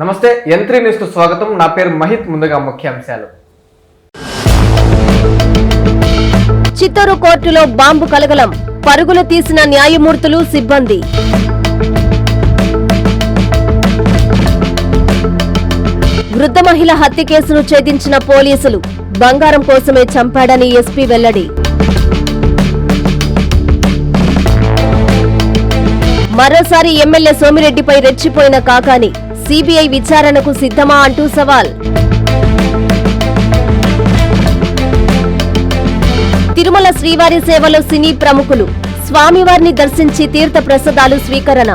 నమస్తే యంత్రి న్యూస్ కు స్వాగతం. నా పేరు మహిత్. ముందుగా ముఖ్యాంశాలు. చిత్తూరు కోర్టులో బాంబు కలగలం, పరుగులు తీసిన న్యాయమూర్తులు, సిబ్బంది. వృద్ధ మహిళ హత్య కేసును ఛేదించిన పోలీసులు, బంగారం కోసమే చంపాడని ఎస్పీ వెల్లడి. మరోసారి ఎమ్మెల్యే సోమిరెడ్డిపై రెచ్చిపోయిన కాకాని, సిబిఐ విచారణకు సిద్ధమా అంటూ సవాల్. తిరుమల శ్రీవారి సేవలో సినీ ప్రముఖులు, స్వామివారిని దర్శించి తీర్థ ప్రసాదాలు స్వీకరణ.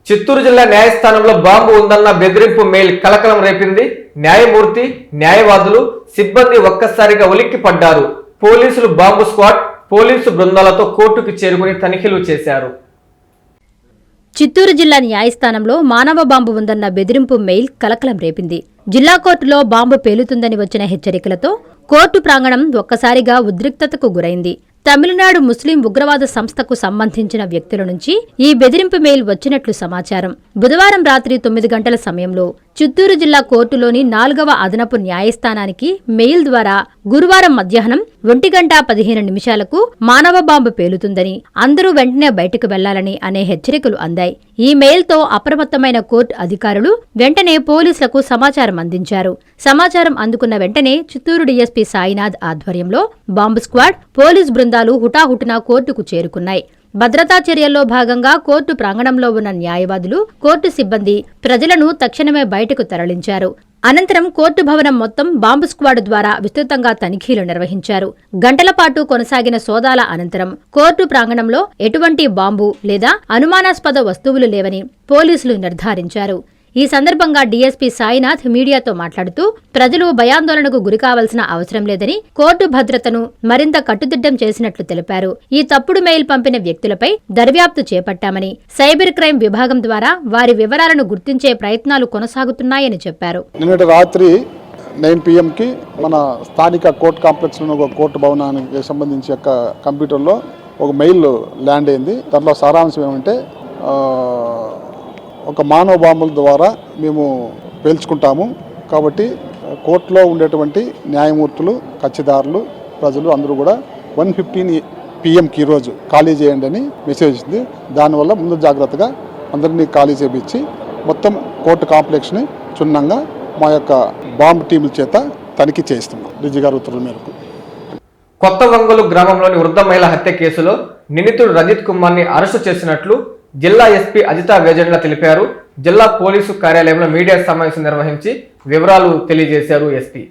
చిత్తూరు జిల్లా న్యాయస్థానంలో బాంబు ఉందన్న బెదిరింపు మెయిల్ కలకలం రేపింది. న్యాయమూర్తి, న్యాయవాదులు, సిబ్బంది ఒక్కసారిగా ఉలిక్కిపడ్డారు. పోలీసులు, బాంబు స్క్వాడ్, పోలీసు బృందాలతో కోర్టుకు చేరుకుని తనిఖీలు చేశారు. చిత్తూరు జిల్లా న్యాయస్థానంలో మానవ బాంబు ఉందన్న బెదిరింపు మెయిల్ కలకలం రేపింది. జిల్లా కోర్టులో బాంబు పేలుతుందని వచ్చిన హెచ్చరికలతో కోర్టు ప్రాంగణం ఒక్కసారిగా ఉద్రిక్తతకు గురైంది. తమిళనాడు ముస్లిం ఉగ్రవాద సంస్థకు సంబంధించిన వ్యక్తుల నుంచి ఈ బెదిరింపు మెయిల్ వచ్చినట్లు సమాచారం. బుధవారం రాత్రి 9 గంటల సమయంలో చిత్తూరు జిల్లా కోర్టులోని 4వ అదనపు న్యాయస్థానానికి మెయిల్ ద్వారా గురువారం మధ్యాహ్నం 1:15 మానవ బాంబు పేలుతుందని, అందరూ వెంటనే బయటకు వెళ్లాలని అనే హెచ్చరికలు అందాయి. ఈ మెయిల్తో అప్రమత్తమైన కోర్టు అధికారులు వెంటనే పోలీసులకు సమాచారం అందించారు. సమాచారం అందుకున్న వెంటనే చిత్తూరు డీఎస్పీ సాయినాథ్ ఆధ్వర్యంలో బాంబు స్క్వాడ్, పోలీస్ బృందాలు హుటాహుటిన కోర్టుకు చేరుకున్నాయి. భద్రతా చర్యల్లో భాగంగా కోర్టు ప్రాంగణంలో ఉన్న న్యాయవాదులు, కోర్టు సిబ్బంది ప్రజలను తక్షణమే బయటకు తరలించారు. అనంతరం కోర్టు భవనం మొత్తం బాంబు స్క్వాడ్ ద్వారా విస్తృతంగా తనిఖీలు నిర్వహించారు. గంటల పాటు కొనసాగిన సోదాల అనంతరం కోర్టు ప్రాంగణంలో ఎటువంటి బాంబు లేదా అనుమానాస్పద వస్తువులు లేవని పోలీసులు నిర్ధారించారు. ఈ సందర్భంగా డీఎస్పీ సాయినాథ్ మీడియాతో మాట్లాడుతూ ప్రజలు భయాందోళనకు గురికావాల్సిన అవసరం లేదని, కోర్టు భద్రతను మరింత కట్టుదిట్టం చేసినట్లు తెలిపారు. ఈ తప్పుడు మెయిల్ పంపిన వ్యక్తులపై దర్యాప్తు చేపట్టామని, సైబర్ క్రైమ్ విభాగం ద్వారా వారి వివరాలను గుర్తించే ప్రయత్నాలు కొనసాగుతున్నాయని చెప్పారు. నిన్నటి రాత్రి 9 PM మన స్థానిక కోర్టు కాంప్లెక్స్ లో ఒక కోర్టు భవనానికి సంబంధించి యొక్క కంప్యూటర్లో ఒక మెయిల్ ల్యాండ్ అయింది. దాంట్లో సారాంశం ఏమంటే, ఒక మానవ బాంబుల ద్వారా మేము పేల్చుకుంటాము కాబట్టి కోర్టులో ఉండేటువంటి న్యాయమూర్తులు, కక్షిదారులు, ప్రజలు అందరూ కూడా 1:15 PM ఈరోజు ఖాళీ చేయండి అని మెసేజ్ ఇచ్చింది. దానివల్ల ముందు జాగ్రత్తగా అందరినీ ఖాళీ చేయించి మొత్తం కోర్టు కాంప్లెక్స్ని క్షుణ్ణంగా మా యొక్క బాంబు టీముల చేత తనిఖీ చేస్తున్నాం డీజీ గారి ఉత్తర్వుల మేరకు. కొత్త వంగలు గ్రామంలోని వృద్ధ మహిళ హత్య కేసులో నిందితుడు రంజిత్ కుమార్ని అరెస్టు చేసినట్లు జిల్లా ఎస్పీ అజితా వేజండ్ల తెలిపారు. జిల్లా పోలీసు కార్యాలయంలో మీడియా సమావేశం నిర్వహించి వివరాలు తెలియజేశారు ఎస్పీ.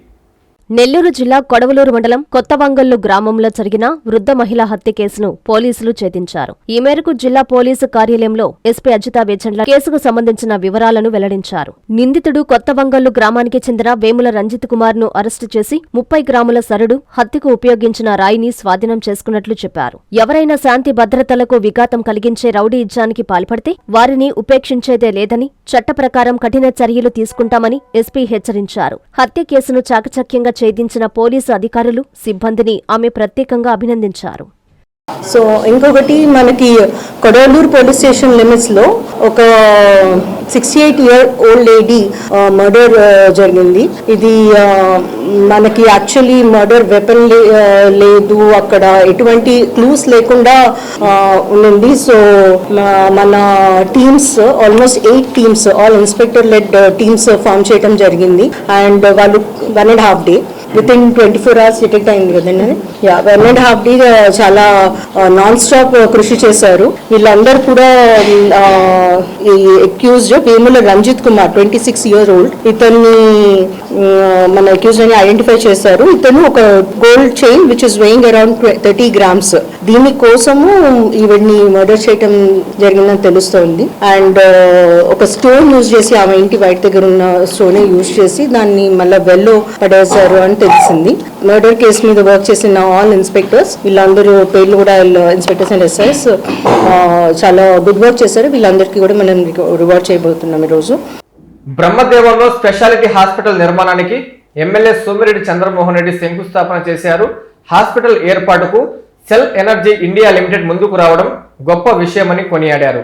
నెల్లూరు జిల్లా కొడవలూరు మండలం కొత్తవంగల్లు గ్రామంలో జరిగిన వృద్ధ మహిళ హత్య కేసును పోలీసులు ఛేదించారు. ఈ మేరకు జిల్లా పోలీసు కార్యాలయంలో ఎస్పీ అజితా వేజండ్ల కేసుకు సంబంధించిన వివరాలను వెల్లడించారు. నిందితుడు కొత్తవంగల్లు గ్రామానికి చెందిన వేముల రంజిత్ కుమార్ ను అరెస్టు చేసి 30 గ్రాముల సరడు, హత్యకు ఉపయోగించిన రాయిని స్వాధీనం చేసుకున్నట్లు చెప్పారు. ఎవరైనా శాంతి భద్రతలకు విఘాతం కలిగించే రౌడీ యుద్ధానికి పాల్పడితే వారిని ఉపేక్షించేదే లేదని, చట్ట ప్రకారం కఠిన చర్యలు తీసుకుంటామని ఎస్పీ హెచ్చరించారు. హత్య కేసును చాకచక్యంగా ఛేదించిన పోలీసు అధికారులు, సిబ్బందిని ఆమె ప్రత్యేకంగా అభినందించారు. సో ఇంకొకటి, మనకి కొడవలూరు పోలీస్ స్టేషన్ లిమిట్స్ లో ఒక 68-year-old లేడీ మర్డర్ జరిగింది. ఇది మనకి యాక్చువల్లీ మర్డర్ వెపన్ లేదు, అక్కడ ఎటువంటి క్లూస్ లేకుండా ఉంది. సో మన teams almost 8 teams, all inspector led teams form చేయడం జరిగింది. అండ్ వాళ్ళు 1.5 day with in 24 hours detect అయింది కదండి. 1.5 day చాలా నాన్ స్టాప్ కృషి చేశారు. వీళ్ళందరూ కూడా అక్యూజ్డ్ వేముల రంజిత్ కుమార్ 26-year-old, ఇతన్ని మన అక్యూజ్డ్ అని ఐడెంటిఫై చేశారు. ఇతను ఒక gold chain which is weighing around 30 grams, దీని కోసము ఈవిడ్ని మర్డర్ చేయడం జరిగిందని తెలుస్తోంది. అండ్ ఒక స్టోన్ యూజ్ చేసి, ఆమె ఇంటి బయట దగ్గర ఉన్న స్టోన్ యూజ్ చేసి దాన్ని మళ్ళీ వెల్లో పడేశారు అని తెలిసింది. మర్డర్ కేసు మీద వర్క్ చేసిన ఆల్ ఇన్స్పెక్టర్స్, వీళ్ళందరూ పేర్లు కూడా ఇన్స్పెక్టర్స్ అండ్ ఎస్ఐస్ చాలా గుడ్ వర్క్ చేశారు. వీళ్ళందరికీ కూడా మనం రివార్డ్ చేయబోతున్నాం ఈరోజు. బ్రహ్మదేవంలో స్పెషాలిటీ హాస్పిటల్ నిర్మాణానికి ఎమ్మెల్యే సోమిరెడ్డి చంద్రమోహన్ రెడ్డి శంకుస్థాపన చేశారు. హాస్పిటల్ ఏర్పాటుకు సెల్ ఎనర్జీ ఇండియా లిమిటెడ్ ముందుకు రావడం గొప్ప విషయమని కొనియాడారు.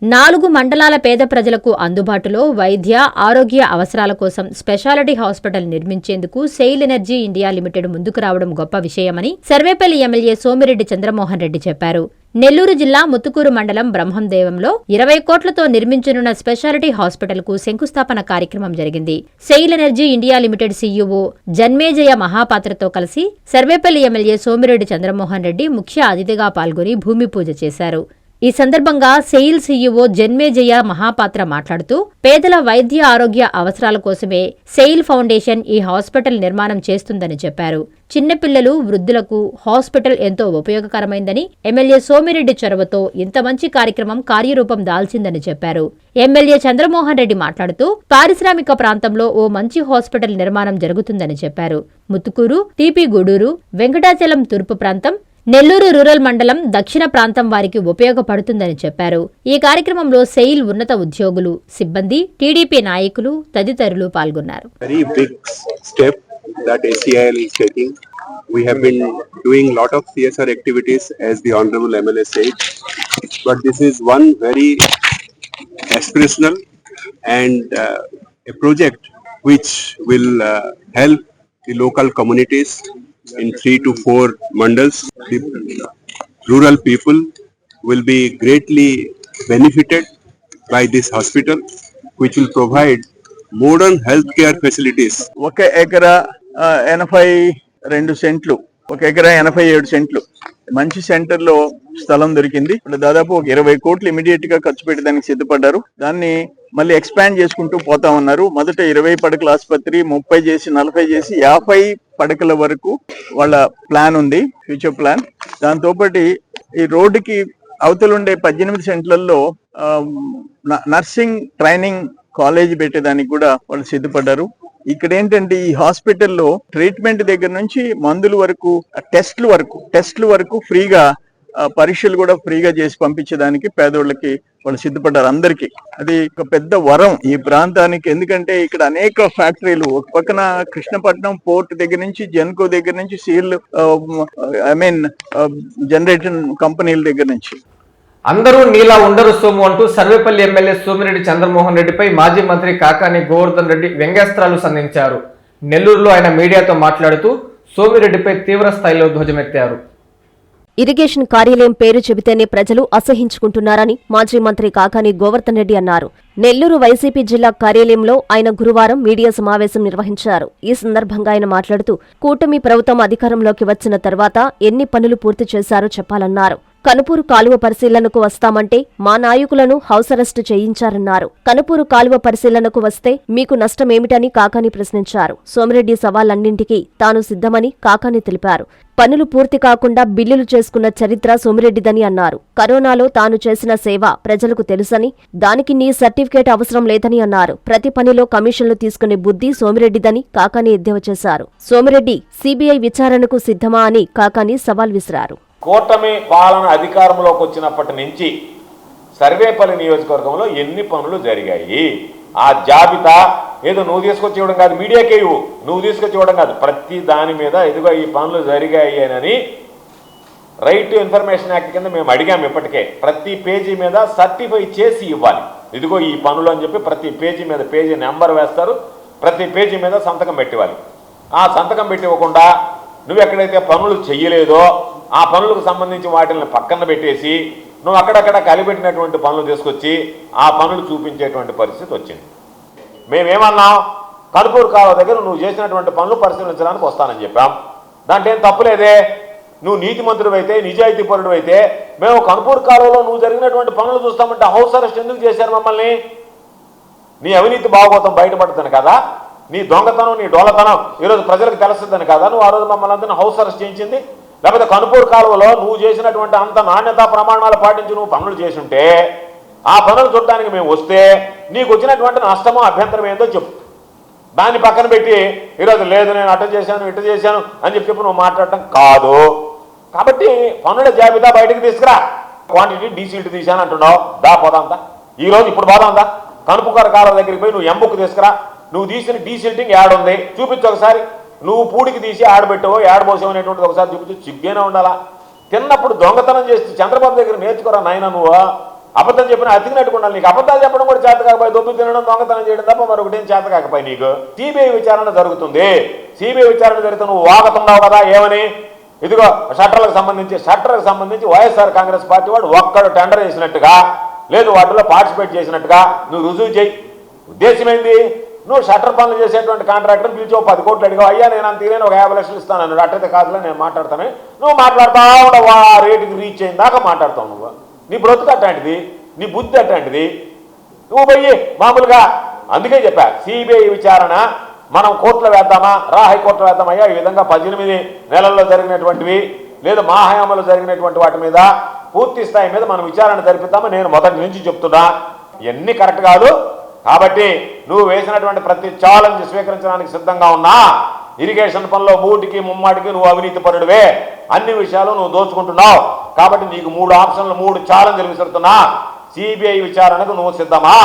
4 మండలాల పేద ప్రజలకు అందుబాటులో వైద్య, ఆరోగ్య అవసరాల కోసం స్పెషాలిటీ హాస్పిటల్ నిర్మించేందుకు సెయిల్ ఎనర్జీ ఇండియా లిమిటెడ్ ముందుకు రావడం గొప్ప విషయమని సర్వేపల్లి ఎమ్మెల్యే సోమిరెడ్డి చంద్రమోహన్ రెడ్డి చెప్పారు. నెల్లూరు జిల్లా ముత్తుకూరు మండలం బ్రహ్మందేవంలో 20 కోట్లతో నిర్మించనున్న స్పెషాలిటీ హాస్పిటల్ కు శంకుస్థాపన కార్యక్రమం జరిగింది. SAIL energy India limited CEO Janmejaya మహాపాత్రతో కలిసి సర్వేపల్లి ఎమ్మెల్యే సోమిరెడ్డి చంద్రమోహన్ రెడ్డి ముఖ్య అతిథిగా పాల్గొని భూమి పూజ చేశారు. ఈ సందర్భంగా సెయిల్ సీఈఓ జన్మేజయ మహాపాత్ర మాట్లాడుతూ పేదల వైద్య ఆరోగ్య అవసరాల కోసమే సెయిల్ ఫౌండేషన్ ఈ హాస్పిటల్ నిర్మాణం చేస్తుందని చెప్పారు. చిన్నపిల్లలు, వృద్ధులకు హాస్పిటల్ ఎంతో ఉపయోగకరమైందని, ఎమ్మెల్యే సోమిరెడ్డి చొరవతో ఇంత మంచి కార్యక్రమం కార్యరూపం దాల్చిందని చెప్పారు. ఎమ్మెల్యే చంద్రమోహన్ రెడ్డి మాట్లాడుతూ పారిశ్రామిక ప్రాంతంలో ఓ మంచి హాస్పిటల్ నిర్మాణం జరుగుతుందని చెప్పారు. ముత్తుకూరు, టీపీ గూడూరు, వెంకటాచలం తూర్పు ప్రాంతం, నెల్లూరు రూరల్ మండలం దక్షిణ ప్రాంతం వారికి ఉపయోగపడుతుందని చెప్పారు. ఈ కార్యక్రమంలో సెయిల్ ఉన్నత ఉద్యోగులు, సిబ్బంది, టీడీపీ నాయకులు తదితరులు పాల్గొన్నారు. Very big step that ACIL is taking. We have been doing lot of CSR activities as the Honorable MLA said, but this is one very aspirational and a project which will help the local communities in 3 to 4 mandals. The rural people will be greatly benefited by this hospital, which will provide modern healthcare facilities. 1 ఎకరా 82 సెంట్లు, 1 ఎకరా 87 సెంట్లు మంచి centre లో స్థలం దొరికింది. ఇప్పుడు దాదాపు ఒక 20 కోట్లు ఇమీడియట్ గా ఖర్చు పెట్టడానికి సిద్ధపడ్డారు. దాన్ని మళ్ళీ ఎక్స్పాండ్ చేసుకుంటూ పోతా ఉన్నారు. మొదట 20 పడకల ఆసుపత్రి, 30 చేసి 40 చేసి 50 పడకల వరకు వాళ్ళ ప్లాన్ ఉంది, ఫ్యూచర్ ప్లాన్. దాంతోపాటు ఈ రోడ్డుకి అవతలుండే 18 సెంట్లలో నర్సింగ్ ట్రైనింగ్ కాలేజ్ పెట్టేదానికి కూడా వాళ్ళు సిద్ధపడ్డారు. ఇక్కడ ఏంటంటే ఈ హాస్పిటల్లో ట్రీట్మెంట్ దగ్గర నుంచి మందుల వరకు, టెస్ట్ల వరకు ఫ్రీగా, పరీక్షలు కూడా ఫ్రీగా చేసి పంపించడానికి పేదోళ్ళకి వాళ్ళు సిద్ధపడ్డారు అందరికీ. అది ఒక పెద్ద వరం ఈ ప్రాంతానికి. ఎందుకంటే ఇక్కడ అనేక ఫ్యాక్టరీలు, ఒక పక్కన కృష్ణపట్నం పోర్ట్ దగ్గర నుంచి, జెన్కో దగ్గర నుంచి, సీల్ జనరేషన్ కంపెనీల దగ్గర నుంచి అందరూ నీలా ఉండరు సోము అంటూ సర్వేపల్లి ఎమ్మెల్యే సోమిరెడ్డి చంద్రమోహన్ రెడ్డిపై మాజీ మంత్రి కాకాని గోవర్ధన్ రెడ్డి వ్యంగ్యాస్త్రాలు సంధించారు. నెల్లూరులో ఆయన మీడియాతో మాట్లాడుతూ సోమిరెడ్డిపై తీవ్ర స్థాయిలో ధ్వజమెత్తారు. ఇరిగేషన్ కార్యాలయం పేరు చెబితేనే ప్రజలు అసహించుకుంటున్నారని మాజీ మంత్రి కాకాని గోవర్ధన్ రెడ్డి అన్నారు. నెల్లూరు వైసీపీ జిల్లా కార్యాలయంలో ఆయన గురువారం మీడియా సమావేశం నిర్వహించారు. ఈ సందర్భంగా ఆయన మాట్లాడుతూ కూటమి ప్రభుత్వం అధికారంలోకి వచ్చిన తర్వాత ఎన్ని పనులు పూర్తి చేశారో చెప్పాలన్నారు. కనుపూరు కాలువ పరిశీలనకు వస్తామంటే మా నాయకులను హౌస్ అరెస్టు చేయించారన్నారు. కనుపూరు కాలువ పరిశీలనకు వస్తే మీకు నష్టమేమిటని కాకాని ప్రశ్నించారు. సోమిరెడ్డి సవాళ్లన్నింటికీ తాను సిద్ధమని కాకాని తెలిపారు. పనులు పూర్తి కాకుండా బిల్లులు చేసుకున్న చరిత్ర సోమిరెడ్డిదని అన్నారు. కరోనాలో తాను చేసిన సేవ ప్రజలకు తెలుసని, దానికి నీ సర్టిఫికేట్ అవసరం లేదని అన్నారు. ప్రతి పనిలో కమిషన్లు తీసుకునే బుద్ధి సోమిరెడ్డిదని కాకాని ఎద్దేవా చేశారు. సోమిరెడ్డి సీబీఐ విచారణకు సిద్ధమా అని కాకాని సవాల్ విసిరారు. కూటమి పాలన అధికారంలోకి వచ్చినప్పటి నుంచి సర్వేపల్లి నియోజకవర్గంలో ఎన్ని పనులు జరిగాయి, ఆ జాబితా ఏదో నువ్వు తీసుకొచ్చి ఇవ్వడం కాదు, మీడియాకే ఇవ్వు, నువ్వు తీసుకొచ్చి ఇవ్వడం కాదు, ప్రతి దాని మీద ఇదిగో ఈ పనులు జరిగాయి అని రైట్ టు ఇన్ఫర్మేషన్ యాక్ట్ కింద మేము అడిగాము. ఇప్పటికే ప్రతి పేజీ మీద సర్టిఫై చేసి ఇవ్వాలి, ఇదిగో ఈ పనులు అని చెప్పి ప్రతి పేజీ మీద పేజీ నెంబర్ వేస్తారు, ప్రతి పేజీ మీద సంతకం పెట్టివ్వాలి. ఆ సంతకం పెట్టి ఇవ్వకుండా నువ్వు ఎక్కడైతే పనులు చెయ్యలేదో ఆ పనులకు సంబంధించి వాటిని పక్కన పెట్టేసి నువ్వు అక్కడక్కడ కలిపెట్టినటువంటి పనులు తీసుకొచ్చి ఆ పనులు చూపించేటువంటి పరిస్థితి వచ్చింది. మేమేమన్నాం, కనుపూరు కాలువ దగ్గర నువ్వు చేసినటువంటి పనులు పరిశీలించడానికి వస్తానని చెప్పాం. దాంట్లో ఏం తప్పులేదే. నువ్వు నీతిమంతుడు అయితే, నిజాయితీ పరుడు అయితే మేము కనుపూరు కాలువలో నువ్వు జరిగినటువంటి పనులు చూస్తామంటే హౌస్ అరెస్ట్ ఎందుకు చేశారు మమ్మల్ని? నీ అవినీతి భాగవతం బయటపడుతుంది కదా, నీ దొంగతనం, నీ డోలతనం ఈరోజు ప్రజలకు తెలుస్తుందని కదా నువ్వు ఆ రోజు మమ్మల్ని అందరినీ హౌస్ అరెస్ట్ చేయించింది. లేకపోతే కనుపూరు కాలువలో నువ్వు చేసినటువంటి అంత నాణ్యతా ప్రమాణాలు పాటించి నువ్వు పనులు చేసుంటే ఆ పనులు చూడడానికి మేము వస్తే నీకు వచ్చినటువంటి నష్టమో అభ్యంతరం ఏందో చెప్పు. దాన్ని పక్కన పెట్టి ఈరోజు లేదు నేను అటు చేశాను ఇటు చేశాను అని చెప్పి నువ్వు మాట్లాడటం కాదు. కాబట్టి పనుల జాబితా బయటకు తీసుకురా. క్వాంటిటీ డీసీల్ట్ తీశాను అంటున్నావు, దా పోదాంతా ఈరోజు ఇప్పుడు పోదాందా. కనుపూరు కాలువ దగ్గరికి పోయి నువ్వు ఎంబుక్ తీసుకురా, నువ్వు తీసిన డీసిల్టింగ్ యాడ్ ఉంది చూపించు ఒకసారి. నువ్వు పూడికి తీసి ఆడబెట్టవో ఏడబోసావు అనేటువంటిది ఒకసారి చూపించి సిగ్గేనే ఉండాలా. తిన్నప్పుడు దొంగతనం చేసి చంద్రబాబు దగ్గర నేర్చుకోరా నాయన, నువ్వు అబద్ధం చెప్పిన అతికినట్టుకు ఉండాలి. నీకు అబద్ధాలు చెప్పడం కూడా చేత కాకపోయి, దొబ్బు తినడం దొంగతనం చేయడం తప్ప మరొకటి ఏం చేత కాకపోయి నీకు. సిబిఐ విచారణ జరుగుతుంది. సిబిఐ విచారణ జరిగితే నువ్వు వాగుతున్నావు కదా ఏమని, ఇదిగో షట్టర్లకు సంబంధించి వైఎస్ఆర్ కాంగ్రెస్ పార్టీ వాడు ఒక్కడు టెండర్ చేసినట్టుగా లేదు వాటిలో పార్టిసిపేట్ చేసినట్టుగా నువ్వు రుజువు చేయి. ఉద్దేశం ఏంది? నువ్వు షట్టర్ పనులు చేసేటువంటి కాంట్రాక్టర్ని పిలిచి 10 కోట్లు అడిగావు, అయ్యా నేను అంత తీరేని ఒక 50 లక్షలు ఇస్తాను అన్నాడు. అట్టయితే కాదులే నేను మాట్లాడతాను. నువ్వు మాట్లాడుతూ ఉండవు, ఆ రేటుకి రీచ్ అయిన దాకా మాట్లాడతావు. నువ్వు నీ బ్రతుకు అట్లాంటిది, నీ బుద్ధి అట్లాంటిది. నువ్వు పోయి మామూలుగా అందుకే చెప్పా సిబిఐ విచారణ మనం కోర్టులో వేద్దామా, హైకోర్టులో వేద్దామా. అయ్యా ఈ విధంగా 18 నెలల్లో జరిగినటువంటివి లేదు మా హయాంలో జరిగినటువంటి వాటి మీద పూర్తి స్థాయి మీద మనం విచారణ జరిపిద్దామా. నేను మొదటి నుంచి చెప్తున్నా ఇవన్నీ కరెక్ట్ కాదు. కాబట్టి నువ్వు వేసినటువంటి ప్రతి ఛాలెంజ్ స్వీకరించడానికి సిద్ధంగా ఉన్నా. ఇరిగేషన్ పనిలో మూటికి ముమ్మాటికి నువ్వు అవినీతి పరుడువే, అన్ని విషయాలు నువ్వు దోచుకుంటున్నావు. కాబట్టి నీకు 3 ఆప్షన్లు 3 ఛాలెంజ్లు విసురుతున్నా. సిబిఐ విచారణకు నువ్వు సిద్ధమా?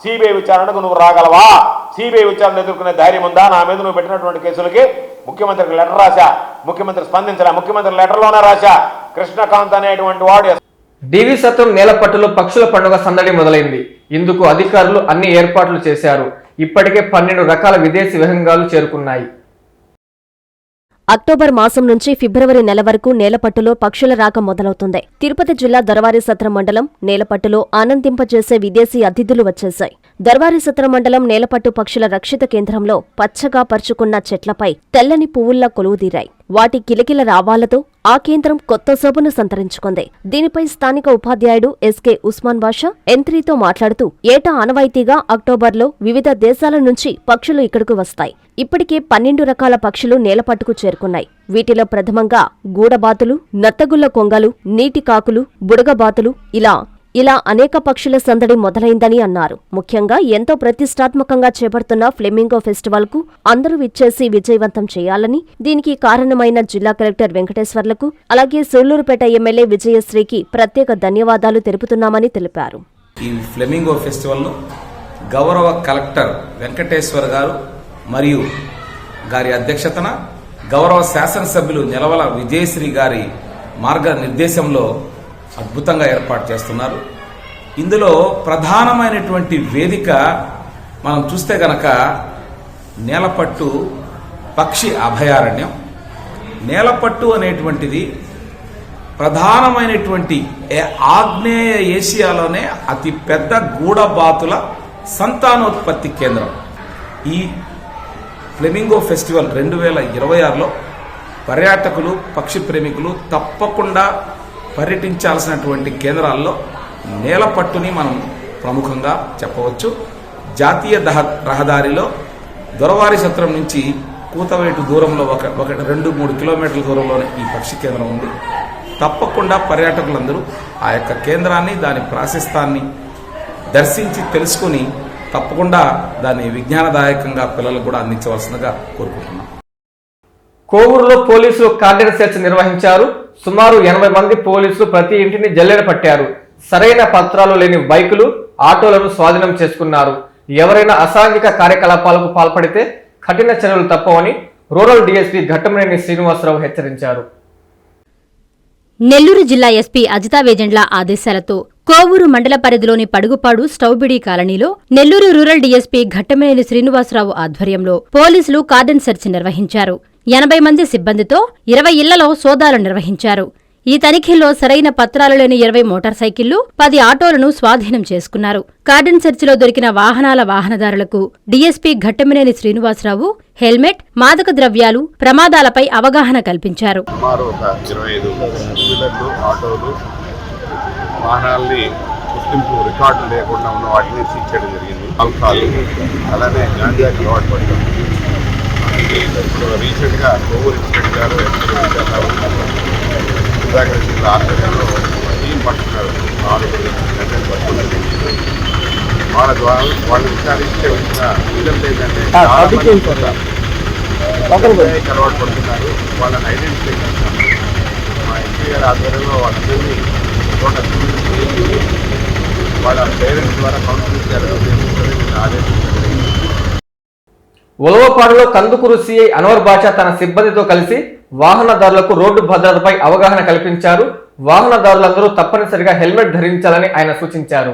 సిబిఐ విచారణకు నువ్వు రాగలవా? సిబిఐ విచారణ ఎదుర్కొనే ధైర్యం ఉందా? నా మీద నువ్వు పెట్టినటువంటి కేసులకి ముఖ్యమంత్రికి లెటర్ రాశా, ముఖ్యమంత్రి స్పందించలే. ముఖ్యమంత్రి లెటర్లోనే రాశా కృష్ణకాంత్ అనేటువంటి వాడు. డివి సత్రం నేలపట్టులో పక్షుల పండుగ సందడి మొదలైంది. ఇందుకు అధికారులు అన్ని ఏర్పాట్లు చేశారు. ఇప్పటికే 12 రకాల విదేశీ విహంగాలు చేరుకున్నాయి. అక్టోబర్ మాసం నుంచి ఫిబ్రవరి నెల వరకు నేలపట్టులో పక్షుల రాక మొదలవుతుంది. తిరుపతి జిల్లా దొరవారి సత్రం మండలం నేలపట్టులో ఆనందింపజేసే విదేశీ అతిథులు వచ్చేశాయి. దొరవారి సత్రం మండలం నేలపట్టు పక్షుల రక్షిత కేంద్రంలో పచ్చగా పరుచుకున్న చెట్లపై తెల్లని పువ్వుల్లా కొలువుదీరాయి. వాటి కిలకిల రావాలతో ఆ కేంద్రం కొత్త శోభను సంతరించుకుంది. దీనిపై స్థానిక ఉపాధ్యాయుడు ఎస్కే ఉస్మాన్ బాషా M3తో మాట్లాడుతూ ఏటా ఆనవాయితీగా అక్టోబర్లో వివిధ దేశాల నుంచి పక్షులు ఇక్కడకు వస్తాయి. ఇప్పటికే 12 రకాల పక్షులు నేలపట్టుకు చేరుకున్నాయి. వీటిలో ప్రథమంగా గూడబాతులు, నత్తగుల్ల కొంగలు, నీటి కాకులు, బుడగబాతులు ఇలా అనేక పక్షుల సందడి మొదలైందని అన్నారు. ముఖ్యంగా ఎంతో ప్రతిష్టాత్మకంగా చేపడుతున్న ఫ్లెమింగో ఫెస్టివల్ కు అందరూ విచ్చేసి విజయవంతం చేయాలని, దీనికి కారణమైన జిల్లా కలెక్టర్ వెంకటేశ్వర్లకు అలాగే సూళ్లూరుపేట ఎమ్మెల్యే విజయశ్రీకి ప్రత్యేక ధన్యవాదాలు తెలుపుతున్నామని తెలిపారు. ఈ ఫ్లెమింగో ఫెస్టివల్ ను గౌరవ కలెక్టర్ వెంకటేశ్వర్ గారు మరియు గారి అధ్యక్షతన గౌరవ శాసనసభ్యులు నిలవల విజయశ్రీ గారి మార్గనిర్దేశంలో అద్భుతంగా ఏర్పాటు చేస్తున్నారు. ఇందులో ప్రధానమైనటువంటి వేదిక మనం చూస్తే గనక నేలపట్టు పక్షి అభయారణ్యం. నేలపట్టు అనేటువంటిది ప్రధానమైనటువంటి ఆగ్నేయ ఏషియాలోనే అతి పెద్ద గూడబాతుల సంతానోత్పత్తి కేంద్రం. ఈ ఫ్లెమింగో ఫెస్టివల్ 2026లో పర్యాటకులు, పక్షి ప్రేమికులు తప్పకుండా పర్యటించాల్సినటువంటి కేంద్రాల్లో నేలపట్టుని మనం ప్రముఖంగా చెప్పవచ్చు. జాతీయ రహదారిలో దొరవారి సత్రం నుంచి కూతవేటు దూరంలో ఒక 2-3 కిలోమీటర్ల దూరంలోనే ఈ పక్షి కేంద్రం ఉంది. తప్పకుండా పర్యాటకులందరూ ఆ యొక్క కేంద్రాన్ని, దాని ప్రాశస్తాన్ని దర్శించి తెలుసుకుని తప్పకుండా దాన్ని విజ్ఞానదాయకంగా పిల్లలకు కూడా అందించవలసిందిగా కోరుకుంటున్నాం. కోవూరులో పోలీసులు కార్డన్ సెర్చ్ నిర్వహించారు. సుమారు 80 మంది పోలీసులు ప్రతి ఇంటిని జల్లెడ పట్టారు. సరైన పత్రాలు లేని బైకులు, ఆటోలను స్వాధీనం చేసుకున్నారు. ఎవరైనా అసాంఘిక కార్యకలాపాలకు పాల్పడితే కఠిన చర్యలు తప్పవని రూరల్ డీఎస్పీ ఘట్టమనేని శ్రీనివాసరావు హెచ్చరించారు. నెల్లూరు జిల్లా ఎస్పీ అజితా వేజెండ్ల ఆదేశాలతో కోవూరు మండల పరిధిలోని పడుగుపాడు స్టౌబిడి కాలనీలో నెల్లూరు రూరల్ డీఎస్పీ ఘట్టమనేని శ్రీనివాసరావు ఆధ్వర్యంలో పోలీసులు కార్డన్ సెర్చ్ నిర్వహించారు. 80 మంది సిబ్బందితో 20 ఇళ్లలో సోదాలు నిర్వహించారు. ఈ తనిఖీల్లో సరైన పత్రాలు లేని 20 మోటార్ సైకిళ్లు, 10 ఆటోలను స్వాధీనం చేసుకున్నారు. కార్డన్ సెర్చిలో దొరికిన వాహనాల వాహనదారులకు డీఎస్పీ ఘట్టమనేని శ్రీనివాసరావు హెల్మెట్, మాదక ద్రవ్యాలు, ప్రమాదాలపై అవగాహన కల్పించారు. వాహనాల్ని గుర్తింపు రికార్డు లేకుండా ఉన్న వాటిని సీజ్ చేయడం జరిగింది. ఆల్కహాల్ అలానే గాంజాకి అలవాటు పడ్డాం. ఇప్పుడు రీసెంట్గా కోవూరు ఇన్స్పెక్టర్ గారు సుధాకర్ జిల్లా ఆధ్వర్యంలో టీం పట్టుకున్నారు. 4 గంటలు పట్టుకున్నారు. వాళ్ళ ద్వారా వాళ్ళు విచారిస్తే వచ్చిన రిజల్ట్ ఏంటంటే అలవాటు పడుతున్నారు. వాళ్ళని ఐడెంటిఫై చేస్తాం. మా ఎస్పీ గారి ఆధ్వర్యంలో వాళ్ళందరినీ వాళ్ళ పేరెంట్స్ ద్వారా కౌన్సిలింగ్ చేయాలని ఆదేశించారు. ఉలవపాడులో కందుకూరు సిఐ అన్వర్ బాషా తన సిబ్బందితో కలిసి వాహనదారులకు రోడ్డు భద్రతపై అవగాహన కల్పించారు. వాహనదారులందరూ తప్పనిసరిగా హెల్మెట్ ధరించాలని ఆయన సూచించారు.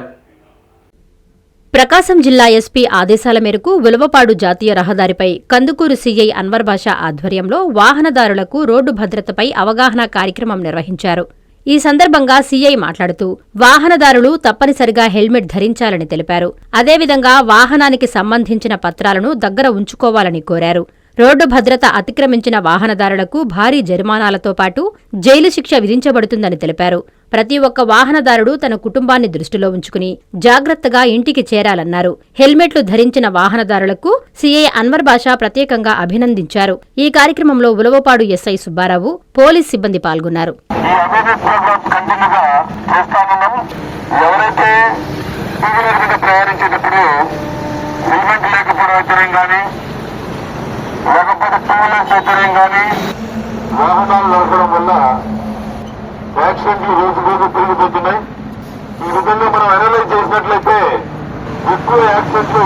ప్రకాశం జిల్లా ఎస్పీ ఆదేశాల మేరకు ఉలవపాడు జాతీయ రహదారిపై కందుకూరు సీఐ అన్వర్ బాషా ఆధ్వర్యంలో వాహనదారులకు రోడ్డు భద్రతపై అవగాహన కార్యక్రమం నిర్వహించారు. ఈ సందర్భంగా సీఐ మాట్లాడుతూ వాహనదారులు తప్పనిసరిగా హెల్మెట్ ధరించాలని తెలిపారు. అదేవిధంగా వాహనానికి సంబంధించిన పత్రాలను దగ్గర ఉంచుకోవాలని కోరారు. రోడ్డు భద్రత అతిక్రమించిన వాహనదారులకు భారీ జరిమానాలతో పాటు జైలు శిక్ష విధించబడుతుందని తెలిపారు. ప్రతి ఒక్క వాహనదారుడు తన కుటుంబాన్ని దృష్టిలో ఉంచుకుని జాగ్రత్తగా ఇంటికి చేరాలన్నారు. హెల్మెట్లు ధరించిన వాహనదారులకు సీఐ అన్వర్ బాషా ప్రత్యేకంగా అభినందించారు. ఈ కార్యక్రమంలో ఉలవపాడు ఎస్ఐ సుబ్బారావు, పోలీస్ సిబ్బంది పాల్గొన్నారు. లేకపోతే టూవీలర్ సౌకర్యం కానీ వాహనాలు నడపడం వల్ల యాక్సిడెంట్లు రోజు పెరిగిపోతున్నాయి. ఈ విధంగా మనం అనలైజ్ చేసినట్లయితే ఎక్కువ యాక్సిడెంట్లు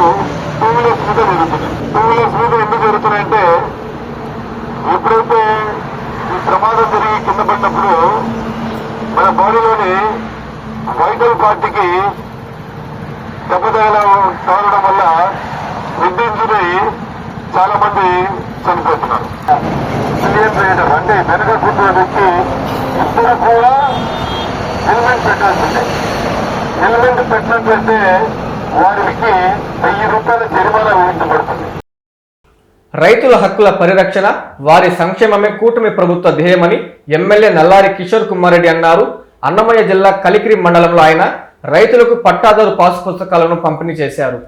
టూవీలర్స్ మీద జరుగుతున్నాయి. టూవీలర్స్ మీద ఎందుకు జరుగుతున్నాయంటే ఎప్పుడైతే ఈ ప్రమాదం జరిగి కింద పడినప్పుడు మన బాడీలోని వైటల్ పార్టీకి దెబ్బతగల తగలడం వల్ల హెడ్ ఇంజరీ చాలా మంది చనిపోతున్నారు. అంటే వెనక కూర్చున్న వ్యక్తి ఇద్దరు కూడా హెల్మెట్ పెట్టాల్సిందే. హెల్మెట్ పెట్టినట్లయితే వారికి 1000 రూపాయల జరిమానా విధించబడుతుంది. రైతుల హక్కుల పరిరక్షణ, వారి సంక్షేమమే కూటమి ప్రభుత్వ ధ్యేయమని ఎమ్మెల్యే నల్లారి కిషోర్ కుమార్ రెడ్డి అన్నారు. అన్నమయ్య జిల్లా కలికిరి మండలంలో ఆయన రైతులకు పట్టాదారు పాస్ పుస్తకాలను పంపిణీ చేశారు.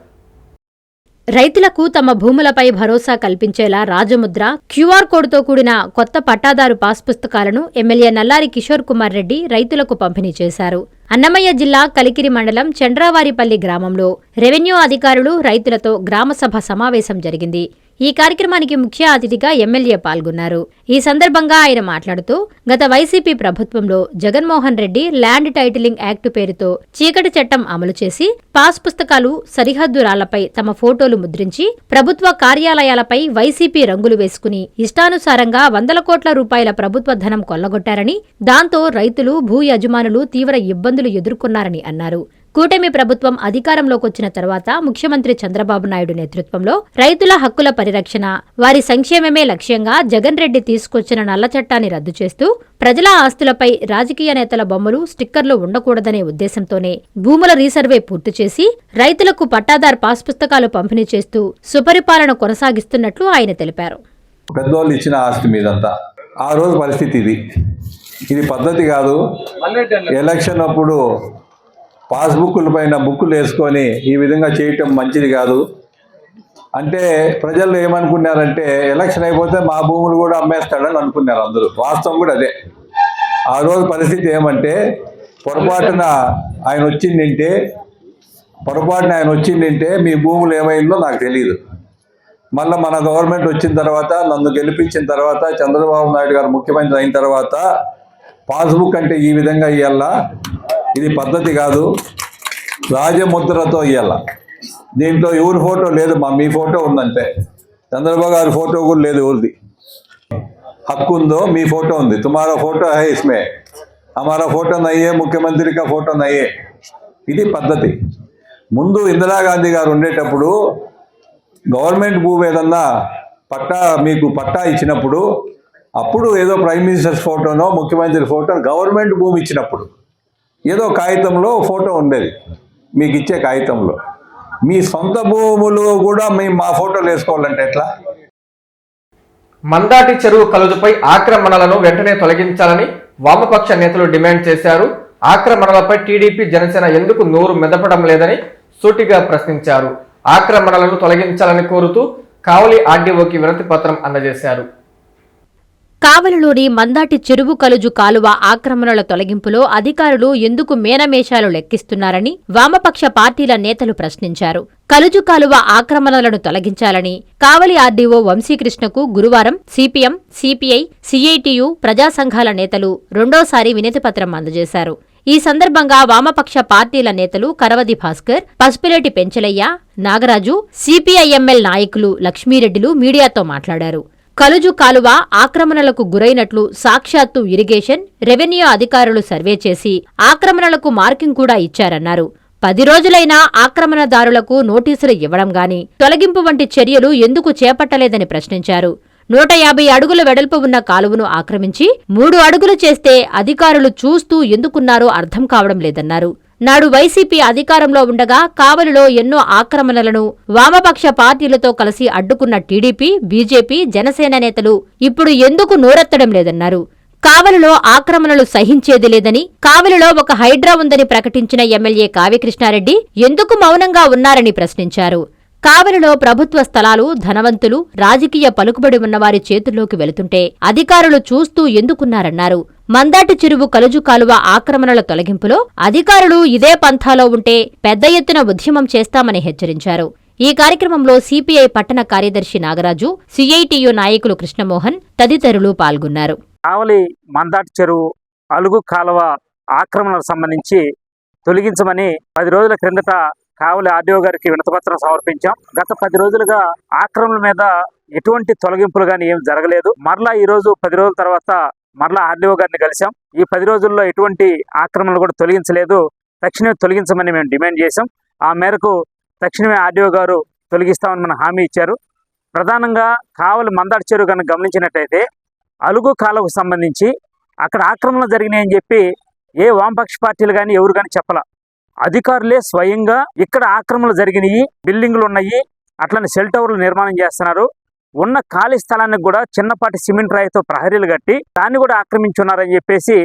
రైతులకు తమ భూములపై భరోసా కల్పించేలా రాజముద్ర, క్యూఆర్ కోడ్తో కూడిన కొత్త పట్టాదారు పాస్ పుస్తకాలను ఎమ్మెల్యే నల్లారి కిషోర్ కుమార్ రెడ్డి రైతులకు పంపిణీ చేశారు. అన్నమయ్య జిల్లా కలికిరి మండలం చండ్రావారిపల్లి గ్రామంలో రెవెన్యూ అధికారులు, రైతులతో గ్రామసభ సమావేశం జరిగింది. ఈ కార్యక్రమానికి ముఖ్య అతిథిగా ఎమ్మెల్యే పాల్గొన్నారు. ఈ సందర్భంగా ఆయన మాట్లాడుతూ గత వైసీపీ ప్రభుత్వంలో Jaganmohan Reddy land titling act పేరుతో చీకటి చట్టం అమలు చేసి పాస్ పుస్తకాలు సరిహద్దు రాళ్లపై తమ ఫోటోలు ముద్రించి ప్రభుత్వ కార్యాలయాలపై వైసీపీ రంగులు వేసుకుని ఇష్టానుసారంగా 100 కోట్ల రూపాయల ప్రభుత్వ ధనం కొల్లగొట్టారని, దాంతో రైతులు, భూ యజమానులు తీవ్ర ఇబ్బందులు ఎదుర్కొన్నారని అన్నారు. కూటమి ప్రభుత్వం అధికారంలోకొచ్చిన తర్వాత ముఖ్యమంత్రి చంద్రబాబు నాయుడు నేతృత్వంలో రైతుల హక్కుల పరిరక్షణ, వారి సంక్షేమమే లక్ష్యంగా జగన్ రెడ్డి తీసుకొచ్చిన నల్ల చట్టాన్ని రద్దు చేస్తూ ప్రజల ఆస్తులపై రాజకీయ నేతల బొమ్మలు, స్టిక్కర్లు ఉండకూడదనే ఉద్దేశంతోనే భూముల రీసర్వే పూర్తి చేసి రైతులకు పట్టాదార్ పాస్ పుస్తకాలు పంపిణీ చేస్తూ సుపరిపాలన కొనసాగిస్తున్నట్లు ఆయన తెలిపారు. పెద్దోళ్ళు ఇచ్చిన ఆస్తి మీదంతా ఆ రోజు పరిస్థితి ఇది పద్ధతి కాదు. ఎలక్షన్ అప్పుడు పాస్బుక్ల పైన బుక్కులు వేసుకొని ఈ విధంగా చేయటం మంచిది కాదు. అంటే ప్రజలు ఏమనుకున్నారంటే ఎలక్షన్ అయిపోతే మా భూములు కూడా అమ్మేస్తాడని అనుకున్నారు అందరూ. వాస్తవం కూడా అదే. ఆ రోజు పరిస్థితి ఏమంటే పొరపాటున ఆయన వచ్చిందంటే మీ భూములు ఏమైందో నాకు తెలియదు. మళ్ళీ మన గవర్నమెంట్ వచ్చిన తర్వాత, నన్ను గెలిపించిన తర్వాత, చంద్రబాబు నాయుడు గారు ముఖ్యమంత్రి అయిన తర్వాత పాస్బుక్ అంటే ఈ విధంగా ఇవ్వాలా, ఇది పద్ధతి కాదు, రాజముద్రతో ఇవ్వాల. దీంట్లో ఎవరి ఫోటో లేదు, మీ ఫోటో ఉందంటే. చంద్రబాబు గారి ఫోటో కూడా లేదు. ఎవరిది హక్కు ఉందో మీ ఫోటో ఉంది. తుమారా ఫోటో హై ఇస్మే, హమారా ఫోటో నయ్యే, ముఖ్యమంత్రి కా ఫోటో నయ్యే. ఇది పద్ధతి. ముందు ఇందిరాగాంధీ గారు ఉండేటప్పుడు గవర్నమెంట్ భూమి ఏదన్నా మీకు పట్టా ఇచ్చినప్పుడు, అప్పుడు ఏదో ప్రైమ్ మినిస్టర్ ఫోటోనో ముఖ్యమంత్రి ఫోటో, గవర్నమెంట్ భూమి ఇచ్చినప్పుడు ఏదో కాగితంలో ఫోటో ఉండేది. మీకు ఇచ్చే కాగితంలో మీ సొంత భూములు కూడా మా ఫోటోలు వేసుకోవాలంటే ఎట్లా? మందాటి చెరువు కలుజుపై ఆక్రమణలను వెంటనే తొలగించాలని వామపక్ష నేతలు డిమాండ్ చేశారు. ఆక్రమణలపై టీడీపీ, జనసేన ఎందుకు నోరు మెదపడం లేదని సూటిగా ప్రశ్నించారు. ఆక్రమణలను తొలగించాలని కోరుతూ కావలి ఆర్డీఓకి వినతి పత్రం అందజేశారు. కావలిలోని మందాటి చెరువు కలుజు కాలువ ఆక్రమణల తొలగింపులో అధికారులు ఎందుకు మేనమేషాలు లెక్కిస్తున్నారని వామపక్ష పార్టీల నేతలు ప్రశ్నించారు. కలుజు కాలువ ఆక్రమణలను తొలగించాలని కావలి ఆర్డీఓ వంశీకృష్ణకు గురువారం సిపిఎం, సిపిఐ, సిఐటియు, ప్రజా సంఘాల నేతలు రెండోసారి వినతిపత్రం అందజేశారు. ఈ సందర్భంగా వామపక్ష పార్టీల నేతలు కరవది భాస్కర్, పసుపిలేటి పెంచలయ్య, నాగరాజు, సిపిఐఎంఎల్ నాయకులు లక్ష్మీరెడ్డిలు మీడియాతో మాట్లాడారు. కలుజు కాలువ ఆక్రమణలకు గురైనట్లు సాక్షాత్తు ఇరిగేషన్, రెవెన్యూ అధికారులు సర్వే చేసి ఆక్రమణలకు మార్కింగ్ కూడా ఇచ్చారన్నారు. 10 రోజులైనా ఆక్రమణదారులకు నోటీసులు ఇవ్వడం గాని, తొలగింపు వంటి చర్యలు ఎందుకు చేపట్టలేదని ప్రశ్నించారు. 150 అడుగుల వెడల్పు ఉన్న కాలువను ఆక్రమించి 3 అడుగులు చేస్తే అధికారులు చూస్తూ ఎందుకున్నారో అర్థం కావడం లేదన్నారు. నాడు వైసీపీ అధికారంలో ఉండగా కావలిలో ఎన్నో ఆక్రమణలను వామపక్ష పార్టీలతో కలిసి అడ్డుకున్న టీడీపీ, బీజేపీ, జనసేన నేతలు ఇప్పుడు ఎందుకు నోరెత్తడం లేదన్నారు. కావలిలో ఆక్రమణలు సహించేది లేదని, కావలిలో ఒక హైడ్రా ఉందని ప్రకటించిన ఎమ్మెల్యే కావ్యకృష్ణారెడ్డి ఎందుకు మౌనంగా ఉన్నారని ప్రశ్నించారు. కావలిలో ప్రభుత్వ స్థలాలు ధనవంతులు, రాజకీయ పలుకుబడి ఉన్నవారి చేతుల్లోకి వెళుతుంటే అధికారులు చూస్తూ ఎందుకున్నారన్నారు. మందాటి చెరువు కలుజు కాలువ ఆక్రమణల తొలగింపులో అధికారులు ఇదే పంథాలో ఉంటే పెద్ద ఎత్తున ఉద్యమం చేస్తామని హెచ్చరించారు. ఈ కార్యక్రమంలో సిపిఐ పట్టణ కార్యదర్శి నాగరాజు, సిఐటియు నాయకులు కృష్ణమోహన్ తదితరులు పాల్గొన్నారు. కావలి మందాటి చెరువు అలుగు కాలువ ఆక్రమణలకు సంబంధించి తొలగించమని 10 రోజుల క్రిందట కావలి ఆర్డీఓ గారికి వినతిపత్రం సమర్పించాం. గత 10 రోజులుగా ఆక్రమణల మీద ఎటువంటి తొలగింపులు గానీ ఏం జరగలేదు. మరలా ఈ రోజు 10 రోజుల తర్వాత మరలా ఆర్డీఓ గారిని కలిసాం. ఈ 10 రోజుల్లో ఎటువంటి ఆక్రమణలు కూడా తొలగించలేదు. తక్షణమే తొలగించమని మేము డిమాండ్ చేశాం. ఆ మేరకు తక్షణమే ఆర్డీఓ గారు తొలగిస్తామని మన హామీ ఇచ్చారు. ప్రధానంగా కావలి మందాటి చెరువు కనుక గమనించినట్టయితే అలుగు కాలువకు సంబంధించి అక్కడ ఆక్రమణలు జరిగినాయని చెప్పి ఏ వామపక్ష పార్టీలు కానీ ఎవరు కానీ చెప్పలా. అధికారులే స్వయంగా ఇక్కడ ఆక్రమణలు జరిగినాయి, బిల్డింగ్లు ఉన్నాయి, అట్లనే సెల్ టవర్లు నిర్మాణం చేస్తున్నారు, ఉన్న ఖాళీ స్థలానికి కూడా చిన్నపాటి సిమెంట్ రాయితో ప్రహరీలు కట్టి దాన్ని కూడా ఆక్రమించున్నారని చెప్పేసి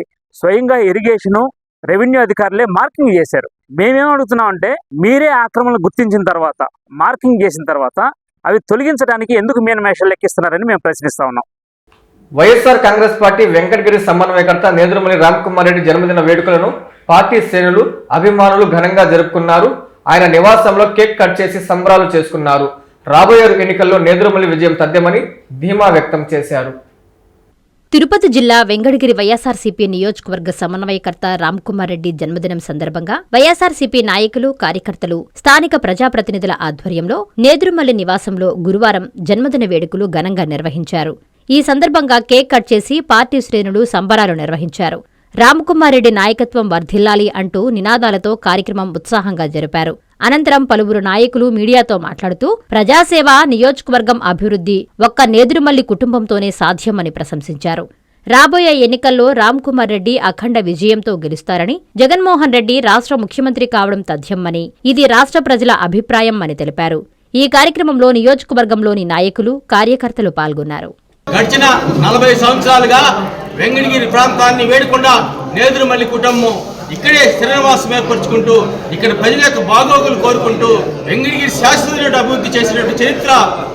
స్వయంగా ఇరిగేషను, రెవెన్యూ అధికారులే మార్కింగ్ చేశారు. మేమేం అడుగుతున్నామంటే మీరే ఆక్రమణలు గుర్తించిన తర్వాత, మార్కింగ్ చేసిన తర్వాత అవి తొలగించడానికి ఎందుకు మీనమేషాలు లెక్కిస్తున్నారని మేము ప్రశ్నిస్తా ఉన్నాం. వైఎస్ఆర్ కాంగ్రెస్ పార్టీ వెంకటగిరి సమన్వయకర్త నేదురుమల్లి రామ్కుమార్ రెడ్డి జన్మదిన వేడుకలను పార్టీ శ్రేణులు, అభిమానులు ఘనంగా జరుపుకున్నారు. ఆయన నివాసంలో కేక్ కట్ చేసి సంబరాలు చేసుకున్నారు. రాబోయే ఎన్నికల్లో నేదురుమల్లి విజయం తథ్యమని ధీమా వ్యక్తం చేశారు. తిరుపతి జిల్లా వెంకటగిరి వైఎస్ఆర్సీపీ నియోజకవర్గ సమన్వయకర్త రామ్కుమార్ రెడ్డి జన్మదినం సందర్భంగా వైఎస్ఆర్సీపీ నాయకులు, కార్యకర్తలు, స్థానిక ప్రజాప్రతినిధుల ఆధ్వర్యంలో నేదురుమల్లి నివాసంలో గురువారం జన్మదిన వేడుకలు ఘనంగా నిర్వహించారు. ఈ సందర్భంగా కేక్ కట్ చేసి పార్టీ శ్రేణులు సంబరాలు నిర్వహించారు. రామ్కుమార్ రెడ్డి నాయకత్వం వర్ధిల్లాలి అంటూ నినాదాలతో కార్యక్రమం ఉత్సాహంగా జరిపారు. అనంతరం పలువురు నాయకులు మీడియాతో మాట్లాడుతూ ప్రజాసేవ, నియోజకవర్గం అభివృద్ధి ఒక్క నేదురుమల్లి కుటుంబంతోనే సాధ్యమని ప్రశంసించారు. రాబోయే ఎన్నికల్లో రామ్కుమార్ రెడ్డి అఖండ విజయంతో గెలుస్తారని, జగన్మోహన్ రెడ్డి రాష్ట్ర ముఖ్యమంత్రి కావడం తథ్యమని, ఇది రాష్ట్ర ప్రజల అభిప్రాయం అని తెలిపారు. ఈ కార్యక్రమంలో నియోజకవర్గంలోని నాయకులు, కార్యకర్తలు పాల్గొన్నారు. గడిచిన 40 సంవత్సరాలుగా వెంకటగిరి ప్రాంతాన్ని వేడకుండా నేదురుమల్లి కుటుంబం ఇక్కడే స్థిర నివాసం ఏర్పరచుకుంటూ ఇక్కడ ప్రజల యొక్క బాగోగులు కోరుకుంటూ వెంకటగిరి శాశ్వత అభివృద్ధి చేసినట్టు చరిత్ర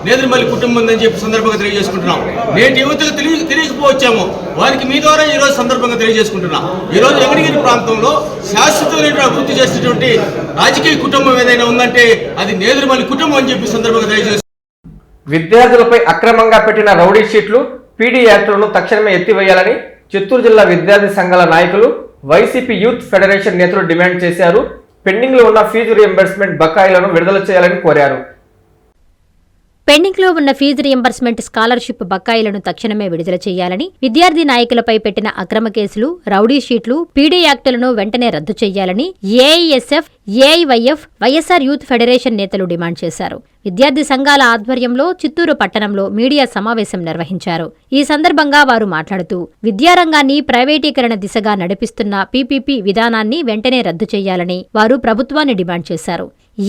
నేదురుమల్లి కుటుంబం ఉందని చెప్పి సందర్భంగా తెలియజేసుకుంటున్నాం. నేటి యువతకు తెలియకపోవచ్చాము, వారికి మీ ద్వారా ఈ రోజు సందర్భంగా తెలియజేసుకుంటున్నాం. ఈ రోజు వెంకటగిరి ప్రాంతంలో శాశ్వతమైన అభివృద్ధి చేసినటువంటి రాజకీయ కుటుంబం ఏదైనా ఉందంటే అది నేదురుమల్లి కుటుంబం అని చెప్పి సందర్భంగా తెలియజేస్తున్నాం. విద్యార్థులపై అక్రమంగా పెట్టిన రౌడీ షీట్లు, పీడీ యాక్టులను తక్షణమే ఎత్తివేయాలని చిత్తూరు జిల్లా విద్యార్థి సంఘాల నాయకులు, వైసీపీ యూత్ ఫెడరేషన్ నేతలు డిమాండ్ చేశారు. పెండింగ్లో ఉన్న ఫీజు రీయింబర్స్మెంట్ బకాయిలను విడుదల చేయాలని కోరారు. పెండింగ్లో ఉన్న ఫీజు రియంబర్స్మెంట్, స్కాలర్షిప్ బకాయిలను తక్షణమే విడుదల చేయాలని, విద్యార్థి నాయకులపై పెట్టిన అక్రమ కేసులు, రౌడీ షీట్లు, పీడీ యాక్టులను వెంటనే రద్దు చేయాలని AISF, AIYF, YSR youth federation నేతలు డిమాండ్ చేశారు. విద్యార్థి సంఘాల ఆధ్వర్యంలో చిత్తూరు పట్టణంలో మీడియా సమావేశం నిర్వహించారు. ఈ సందర్భంగా వారు మాట్లాడుతూ విద్యారంగాన్ని ప్రైవేటీకరణ దిశగా నడిపిస్తున్న పీపీపీ విధానాన్ని వెంటనే రద్దు చేయాలని వారు ప్రభుత్వాన్ని డిమాండ్ చేశారు.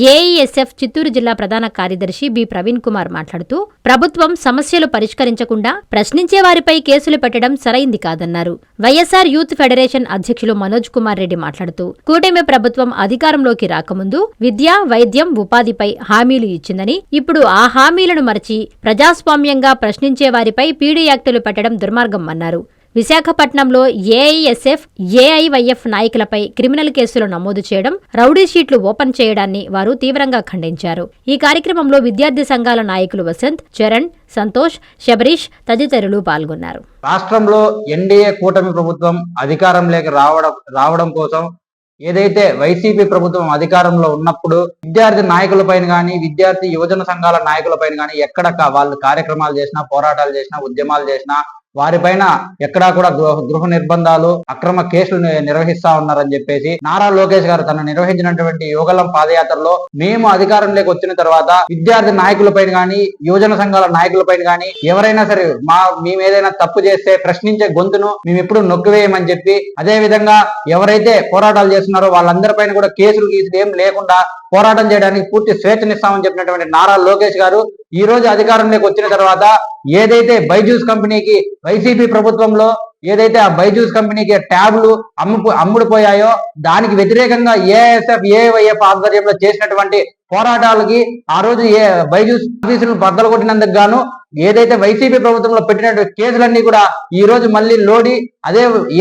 ఏఐఎస్ఎఫ్ చిత్తూరు జిల్లా ప్రధాన కార్యదర్శి బి ప్రవీణ్ కుమార్ మాట్లాడుతూ ప్రభుత్వం సమస్యలు పరిష్కరించకుండా ప్రశ్నించే వారిపై కేసులు పెట్టడం సరైంది కాదన్నారు. వైఎస్ఆర్ యూత్ ఫెడరేషన్ అధ్యక్షులు మనోజ్ కుమార్ రెడ్డి మాట్లాడుతూ కూటమి ప్రభుత్వం అధికారంలోకి రాకముందు విద్య, వైద్యం, ఉపాధిపై హామీలు ఇచ్చిందని, ఇప్పుడు ఆ హామీలను మరచి ప్రజాస్వామ్యంగా ప్రశ్నించే వారిపై పీడీ యాక్టులు పెట్టడం దుర్మార్గం అన్నారు. విశాఖపట్నంలో ఏఐఎస్ఎఫ్, ఏఐవైఎఫ్ నాయకులపై క్రిమినల్ కేసులు నమోదు చేయడం, రౌడీ షీట్లు ఓపెన్ చేయడాన్ని వారు తీవ్రంగా ఖండించారు. ఈ కార్యక్రమంలో విద్యార్థి సంఘాల నాయకులు వసంత్, చరణ్, సంతోష్, శబరీష్ తదితరులు పాల్గొన్నారు. రాష్ట్రంలో ఎన్డీఏ కూటమి ప్రభుత్వం అధికారంలోకి రావడం కోసం ఏదైతే వైసీపీ ప్రభుత్వం అధికారంలో ఉన్నప్పుడు విద్యార్థి నాయకులపైన కానీ, విద్యార్థి యువజన సంఘాల నాయకులపైన కానీ ఎక్కడ వాళ్ళు కార్యక్రమాలు చేసినా, పోరాటాలు చేసినా, ఉద్యమాలు చేసినా వారిపైన ఎక్కడా కూడా గృహ నిర్బంధాలు, అక్రమ కేసులు నిర్వహిస్తా ఉన్నారని చెప్పేసి నారా లోకేష్ గారు తను నిర్వహించినటువంటి యువగలం పాదయాత్రలో మేము అధికారంలోకి వచ్చిన తర్వాత విద్యార్థి నాయకులపైన కానీ, యువజన సంఘాల నాయకులపైన కానీ ఎవరైనా సరే మేము ఏదైనా తప్పు చేస్తే ప్రశ్నించే గొంతును మేము ఎప్పుడు నొక్కివేయమని చెప్పి, అదే విధంగా ఎవరైతే పోరాటాలు చేస్తున్నారో వాళ్ళందరిపైన కూడా కేసులు ఏం లేకుండా పోరాటం చేయడానికి పూర్తి స్వేచ్ఛనిస్తామని చెప్పినటువంటి నారా లోకేష్ గారు ఈ రోజు అధికారంలోకి వచ్చిన తర్వాత ఏదైతే బైజూస్ కంపెనీకి వైసీపీ ప్రభుత్వంలో ఏదైతే ఆ బైజూస్ కంపెనీకి ట్యాబ్లు అమ్ముడుపోయాయో దానికి వ్యతిరేకంగా ఏఐఎస్ఎఫ్, ఏఐవైఎఫ్ ఆధ్వర్యంలో చేసినటువంటి పోరాటాలకి ఆ రోజు బైజూస్ ఆఫీసులను బద్దలు కొట్టినందుకు గాను ఏదైతే వైసీపీ ప్రభుత్వంలో పెట్టినటువంటి కేసులన్నీ కూడా ఈ రోజు మళ్ళీ లోడి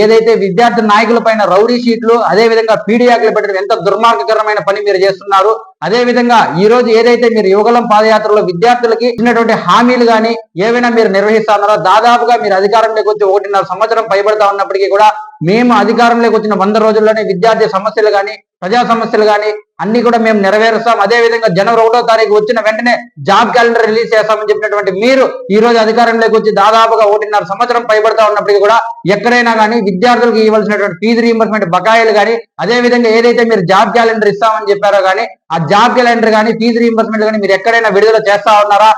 ఏదైతే విద్యార్థి నాయకుల పైన రౌడీ షీట్లు, అదే విధంగా పీడియాక్లు పెట్టడం ఎంత దుర్మార్గకరమైన పని మీరు చేస్తున్నారు. అదే విధంగా ఈ రోజు ఏదైతే మీరు యువగలం పాదయాత్రలో విద్యార్థులకి ఇచ్చినటువంటి హామీలు కానీ ఏవైనా మీరు నిర్వహిస్తా ఉన్నారో దాదాపుగా మీరు అధికారంలోకి వచ్చి 1.5 సంవత్సరం పైబడతా ఉన్నప్పటికీ కూడా మేము అధికారంలోకి వచ్చిన 100 రోజుల్లోనే విద్యార్థి సమస్యలు కానీ, ప్రజా సమస్యలు కానీ అన్ని కూడా మేము నెరవేరుస్తాం. అదే విధంగా జనవరి 1వ తారీఖు వచ్చిన వెంటనే జాబ్ క్యాలెండర్ రిలీజ్ చేస్తామని చెప్పినటువంటి మీరు ఈ రోజు అధికారంలోకి వచ్చి దాదాపుగా 1.5 సంవత్సరం పైబడతా ఉన్నప్పటికీ కూడా ఎక్కడైనా కానీ విద్యార్థులకు ఇవ్వాల్సినటువంటి ఫీజు రీయింబర్స్మెంట్ బకాయిలు కానీ, అదే విధంగా ఏదైతే మీరు జాబ్ క్యాలెండర్ ఇస్తామని చెప్పారో కానీ ఆ జాబ్ క్యాలెండర్ కానీ, ఫీజు రీయింబర్స్మెంట్ కానీ మీరు ఎక్కడైనా విడుదల చేస్తా ఉన్నారా?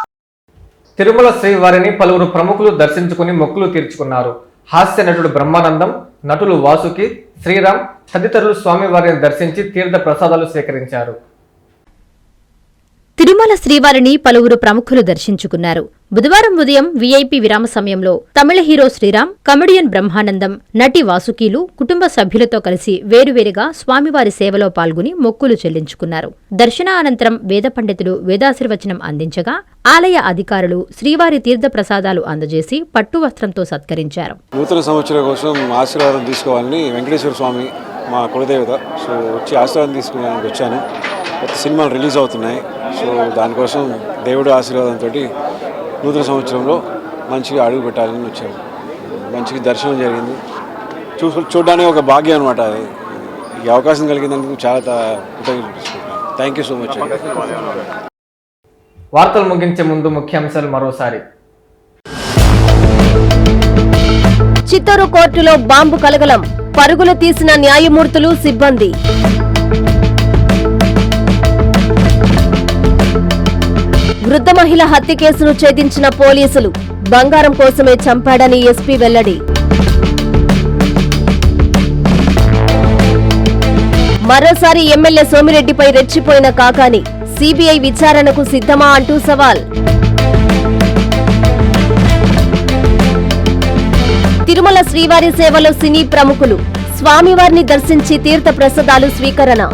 తిరుమల శ్రీవారిని పలువురు ప్రముఖులు దర్శించుకుని మొక్కులు తీర్చుకున్నారు. హాస్య నటుడు బ్రహ్మానందం, నటులు వాసుకి, శ్రీరామ్ తదితరులు స్వామివారిని దర్శించి తీర్థ ప్రసాదాలు స్వీకరించారు. తిరుమల శ్రీవారిని పలువురు ప్రముఖులు దర్శించుకున్నారు. బుధవారం ఉదయం వీఐపీ విరామ సమయంలో తమిళ హీరో శ్రీరామ్, కమెడియన్ బ్రహ్మానందం, నటి వాసుకీలు కుటుంబ సభ్యులతో కలిసి వేరువేరుగా స్వామివారి సేవలో పాల్గొని మొక్కులు చెల్లించుకున్నారు. దర్శన అనంతరం వేద పండితులు వేదాశీర్వచనం అందించగా ఆలయ అధికారులు శ్రీవారి తీర్థ ప్రసాదాలు అందజేసి పట్టు వస్త్రంతో సత్కరించారు. నూతన సంవత్సరం కోసం ఆశీర్వాదం తీసుకోవాలని వెంకటేశ్వర స్వామి మా కులదేవత, సో వచ్చి ఆశీర్వాదం తీసుకునేందుకు వచ్చాను. కొత్త సినిమాలు రిలీజ్ అవుతున్నాయి, సో దానికోసం దేవుడి ఆశీర్వాదంతో నూతన సంవత్సరంలో మంచిగా అడుగు పెట్టాలని వచ్చాము. మంచిగా దర్శనం జరిగింది. చూడడానికి ఒక భాగ్యం అనమాట. అది ఈ అవకాశం కలిగినందుకు చాలా కృతజ్ఞతలు. Thank you so much. వార్తలు ముగించే ముందు ముఖ్యాంశాలు మరోసారి. చిత్తూరు కోర్టులో బాంబు కలగలం, పరుగులు తీసిన న్యాయమూర్తులు, సిబ్బంది. వృద్ధ మహిళ హత్య కేసును ఛేదించిన పోలీసులు, బంగారం కోసమే చంపాడని ఎస్పీ వెల్లడి. మరోసారి ఎమ్మెల్యే సోమిరెడ్డిపై రెచ్చిపోయిన కాకాని, సీబీఐ విచారణకు సిద్ధమా అంటూ సవాల్. తిరుమల శ్రీవారి సేవలో సినీ ప్రముఖులు, స్వామివారిని దర్శించి తీర్థ ప్రసాదాలు స్వీకరణ.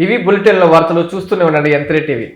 ఇవి బులెటిన్ల వార్తలు. చూస్తూనే ఉండండి M3 టీవీ.